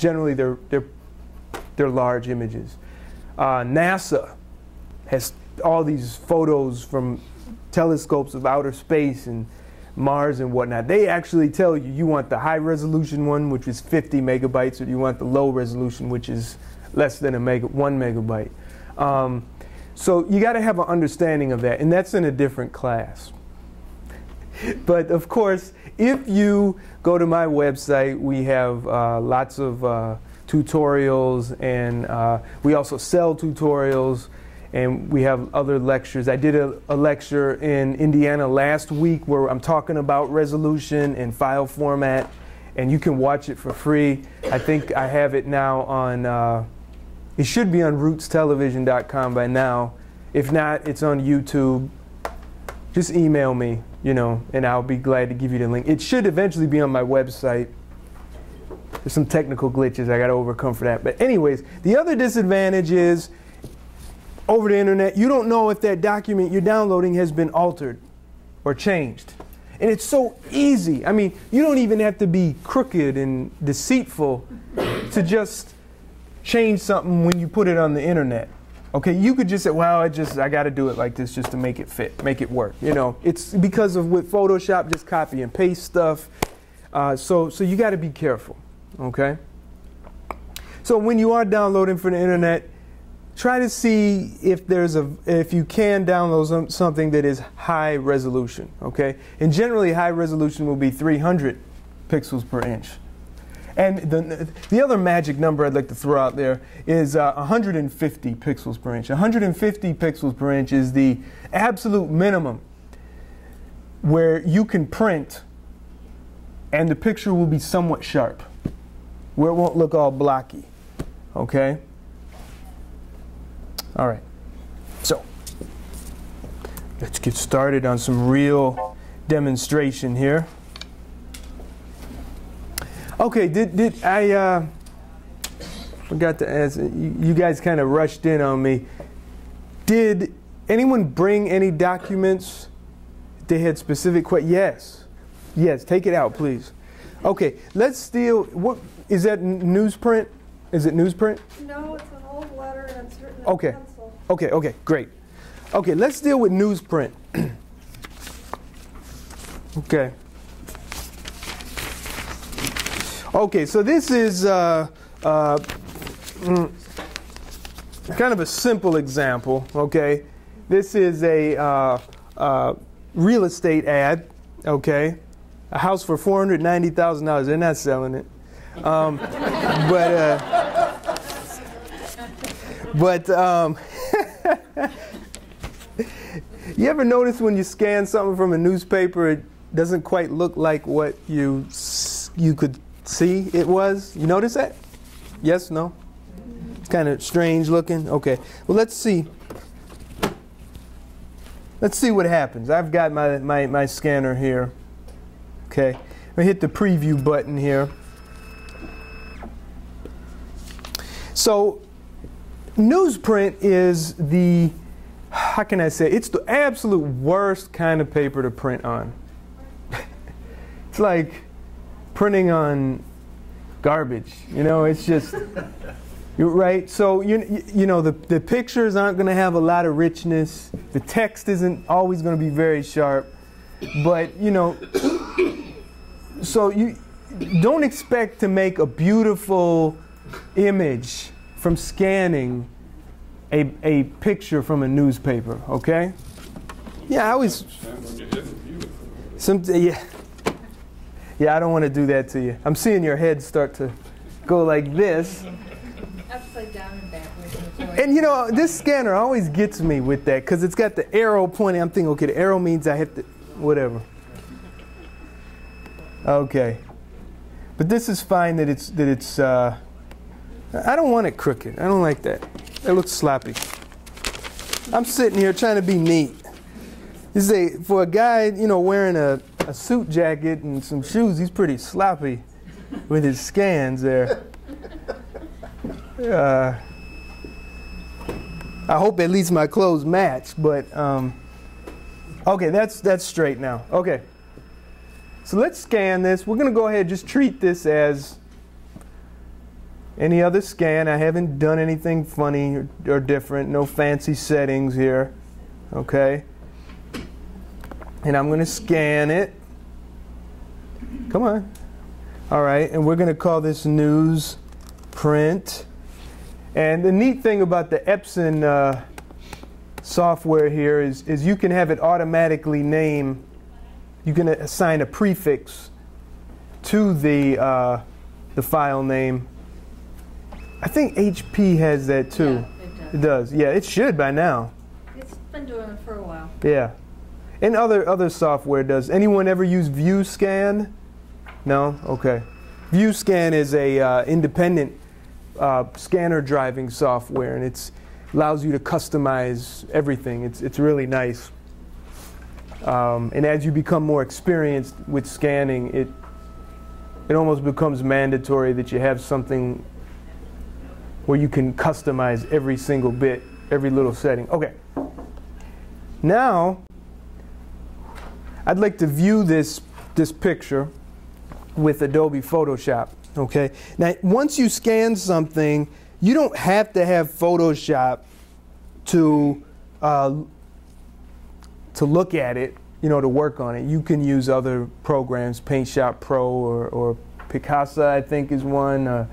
generally they're large images. NASA has all these photos from telescopes of outer space and Mars and whatnot. They actually tell you you want the high resolution one, which is 50 megabytes, or you want the low resolution, which is less than 1 megabyte. So you got to have an understanding of that, and that's in a different class. But of course, if you go to my website, we have lots of tutorials, and we also sell tutorials, and we have other lectures. I did a lecture in Indiana last week where I'm talking about resolution and file format, and you can watch it for free. I think I have it now on, it should be on rootstelevision.com by now. If not, it's on YouTube. Just email me, you know, and I'll be glad to give you the link. It should eventually be on my website. There's some technical glitches I got to overcome for that. But anyways, the other disadvantage is over the internet, you don't know if that document you're downloading has been altered or changed. And it's so easy. I mean, you don't even have to be crooked and deceitful to just change something when you put it on the internet. Okay, you could just say, well, I got to do it like this just to make it fit, make it work. You know, it's because of with Photoshop, just copy and paste stuff. So you got to be careful. Okay. So when you are downloading from the internet, try to see if if you can download something that is high resolution. Okay, and generally high resolution will be 300 pixels per inch. And the other magic number I'd like to throw out there is 150 pixels per inch. 150 pixels per inch is the absolute minimum where you can print and the picture will be somewhat sharp, where it won't look all blocky. Okay? All right. So let's get started on some real demonstration here. Okay, did I forgot to ask, you guys kind of rushed in on me. Did anyone bring any documents? They had specific questions? Yes. Yes, take it out, please. Okay, let's deal, what, is that newsprint? Is it newsprint? No, it's an old letter and it's written in okay. pencil. Okay, great. Okay, let's deal with newsprint. Okay. Okay, so this is kind of a simple example, okay? This is a real estate ad, okay? A house for $490,000. They're not selling it. You ever notice when you scan something from a newspaper, it doesn't quite look like what you could see it was? You notice that? Yes? No? It's kind of strange looking. Okay. Well, let's see. Let's see what happens. I've got my scanner here. Okay. I hit the preview button here. So newsprint is the, how can I say, it's the absolute worst kind of paper to print on. It's like printing on garbage, you know, it's just, you're right. So, you know, the pictures aren't going to have a lot of richness. The text isn't always going to be very sharp. But, you know, so you don't expect to make a beautiful image from scanning a picture from a newspaper, okay? Yeah, I always, yeah, I don't want to do that to you. I'm seeing your head start to go like this. Upside down and backwards. And you know, this scanner always gets me with that because it's got the arrow pointing. I'm thinking, okay, the arrow means I have to, whatever. Okay. But this is fine that it's I don't want it crooked. I don't like that. It looks sloppy. I'm sitting here trying to be neat. You say, for a guy, you know, wearing a suit jacket and some shoes, he's pretty sloppy with his scans there. I hope at least my clothes match, but okay, that's straight now. Okay, so let's scan this. We're going to go ahead and just treat this as Any other scan. I haven't done anything funny or different. No fancy settings here. Okay. And I'm going to scan it. Come on. All right. And we're going to call this newsprint. And the neat thing about the Epson software here is you can have it automatically name. You can assign a prefix to the file name. I think HP has that too. Yeah, it does. Yeah, it should by now. It's been doing it for a while. Yeah. And other software does. Anyone ever use ViewScan? No? Okay. ViewScan is a independent scanner driving software, and it allows you to customize everything. It's really nice. And as you become more experienced with scanning, it almost becomes mandatory that you have something where you can customize every single bit, every little setting. Okay. Now, I'd like to view this picture with Adobe Photoshop. Okay. Now, once you scan something, you don't have to have Photoshop to look at it, to work on it. You can use other programs, PaintShop Pro or Picasa, I think is one.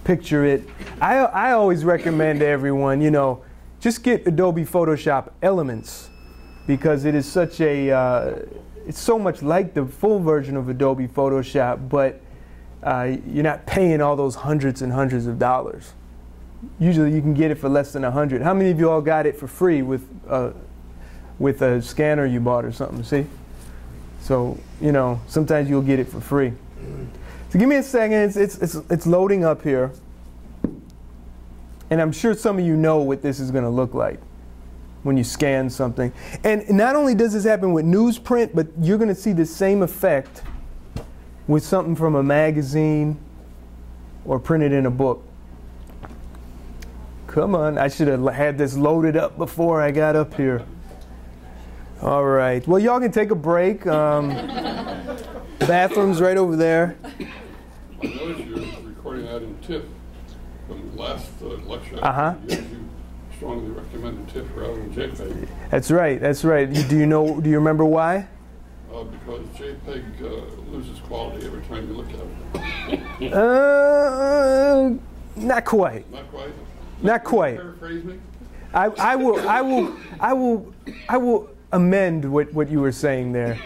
Picture It. I always recommend to everyone, just get Adobe Photoshop Elements, because it is such it's so much like the full version of Adobe Photoshop, but you're not paying all those hundreds and hundreds of dollars. Usually you can get it for less than $100. How many of you all got it for free with a scanner you bought or something? See? So, sometimes you'll get it for free. So give me a second. It's loading up here. And I'm sure some of you know what this is going to look like when you scan something. And not only does this happen with newsprint, but you're going to see the same effect with something from a magazine or printed in a book. Come on, I should have had this loaded up before I got up here. All right, well, y'all can take a break. Bathroom's right over there. I noticed you're recording that in TIFF from the last lecture. You strongly recommended TIFF rather than JPEG. That's right, that's right. Do you remember why? Because JPEG loses quality every time you look at it. Not quite. Not quite? Not quite. Paraphrase me? I will amend what you were saying there.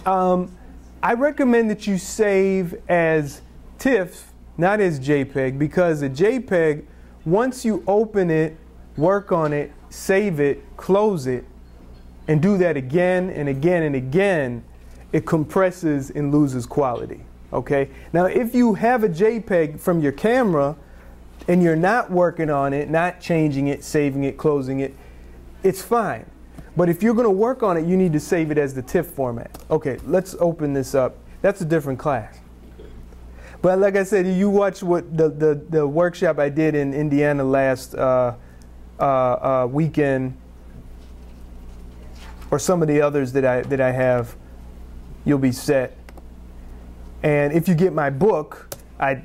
I recommend that you save as TIFF, not as JPEG, because a JPEG, once you open it, work on it, save it, close it, and do that again and again and again, it compresses and loses quality. Okay? Now, if you have a JPEG from your camera and you're not working on it, not changing it, saving it, closing it, it's fine. But if you're going to work on it, you need to save it as the TIFF format. Okay, let's open this up. That's a different class. But like I said, you watch what the workshop I did in Indiana last weekend, or some of the others that I have, you'll be set. And if you get my book, I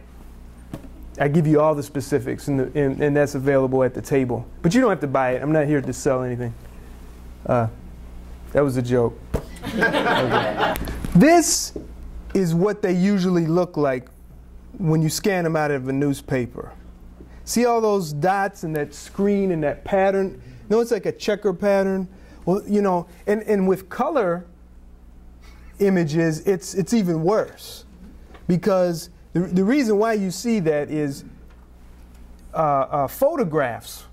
give you all the specifics, and that's available at the table. But you don't have to buy it. I'm not here to sell anything. That was a joke. Okay. This is what they usually look like when you scan them out of a newspaper. See all those dots and that screen and that pattern? It's like a checker pattern. Well, and with color images, it's even worse, because the reason why you see that is photographs,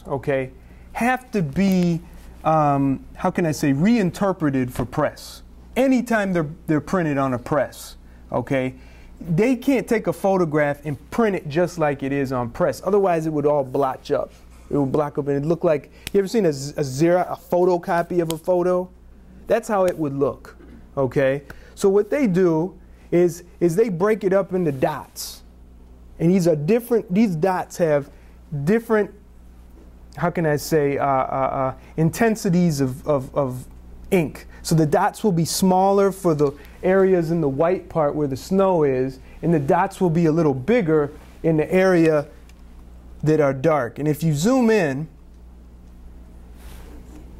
okay, have to be, how can I say, reinterpreted for press. Anytime they're printed on a press, okay, they can't take a photograph and print it just like it is on press. Otherwise, it would all blotch up. It would block up, and it'd look like, you ever seen a photocopy of a photo? That's how it would look, okay? So what they do is they break it up into dots. And these dots have different, how can I say, intensities of ink. So the dots will be smaller for the areas in the white part where the snow is, and the dots will be a little bigger in the area that are dark. And if you zoom in,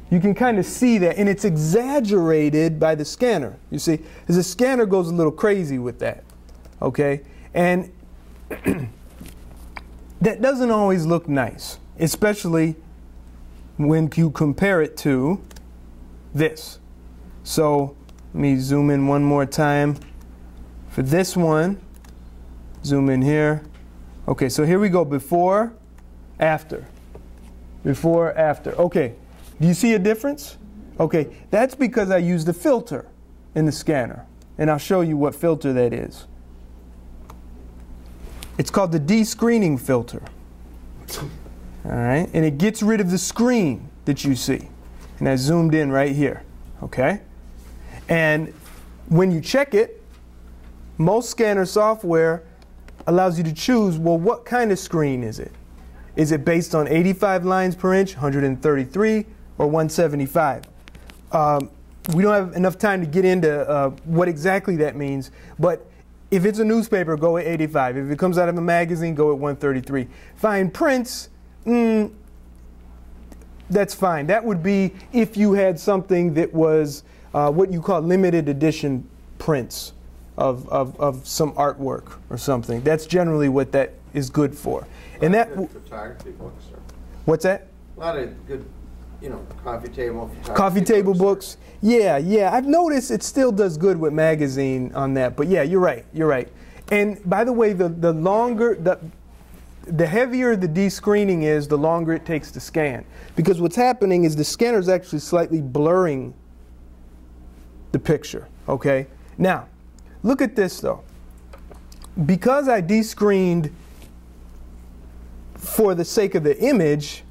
you can kind of see that, and it's exaggerated by the scanner. You see, because the scanner goes a little crazy with that, okay? And that doesn't always look nice, especially when you compare it to this. So let me zoom in one more time. For this one, zoom in here. Okay, so here we go, before, after. Before, after. Okay, do you see a difference? Okay, that's because I used a filter in the scanner. And I'll show you what filter that is. It's called the de-screening filter. All right, and it gets rid of the screen that you see. And I zoomed in right here, okay? And when you check it, most scanner software allows you to choose, well, what kind of screen is it? Is it based on 85 lines per inch, 133, or 175? We don't have enough time to get into what exactly that means, but if it's a newspaper, go at 85. If it comes out of a magazine, go at 133. Fine prints, that's fine. That would be if you had something that was what you call limited edition prints of some artwork or something. That's generally what that is good for. And that photography books. What's that? A lot of good, coffee table. Coffee table books. Yeah. I've noticed it still does good with magazine on that. But yeah, you're right. And by the way, the longer the heavier the de-screening is, the longer it takes to scan. Because what's happening is the scanner is actually slightly blurring the picture. Okay. Now, look at this though. Because I de-screened for the sake of the image,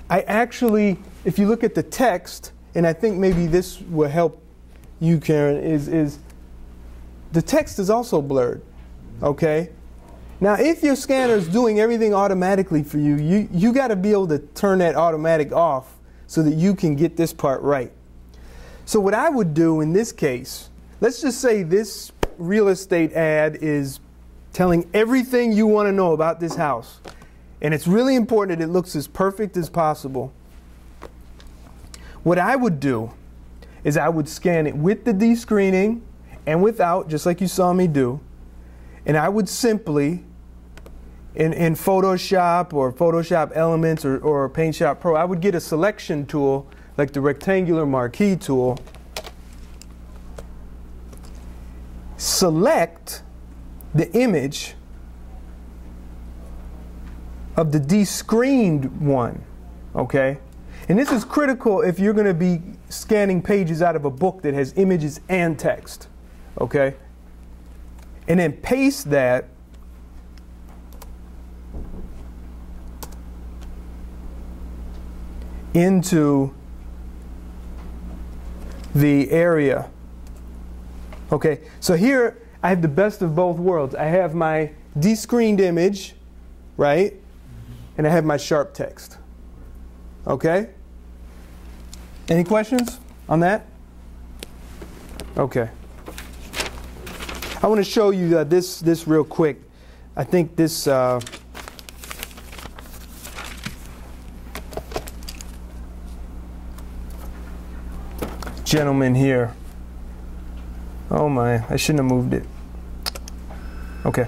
I actually, if you look at the text, and I think maybe this will help you, Karen, is the text is also blurred. Okay. Now, if your scanner is doing everything automatically for you, you got to be able to turn that automatic off so that you can get this part right. So what I would do in this case, let's just say this real estate ad is telling everything you want to know about this house. And it's really important that it looks as perfect as possible. What I would do is I would scan it with the de-screening and without, just like you saw me do. And I would simply, in Photoshop or Photoshop Elements or Paint Shop Pro, I would get a selection tool like the rectangular marquee tool. Select the image of the de-screened one, okay? And this is critical if you're going to be scanning pages out of a book that has images and text, okay? And then paste that into the area. Okay, so here I have the best of both worlds. I have my de-screened image, right? And I have my sharp text. Okay? Any questions on that? Okay. I want to show you this real quick. I think this gentleman here. Oh my, I shouldn't have moved it. Okay.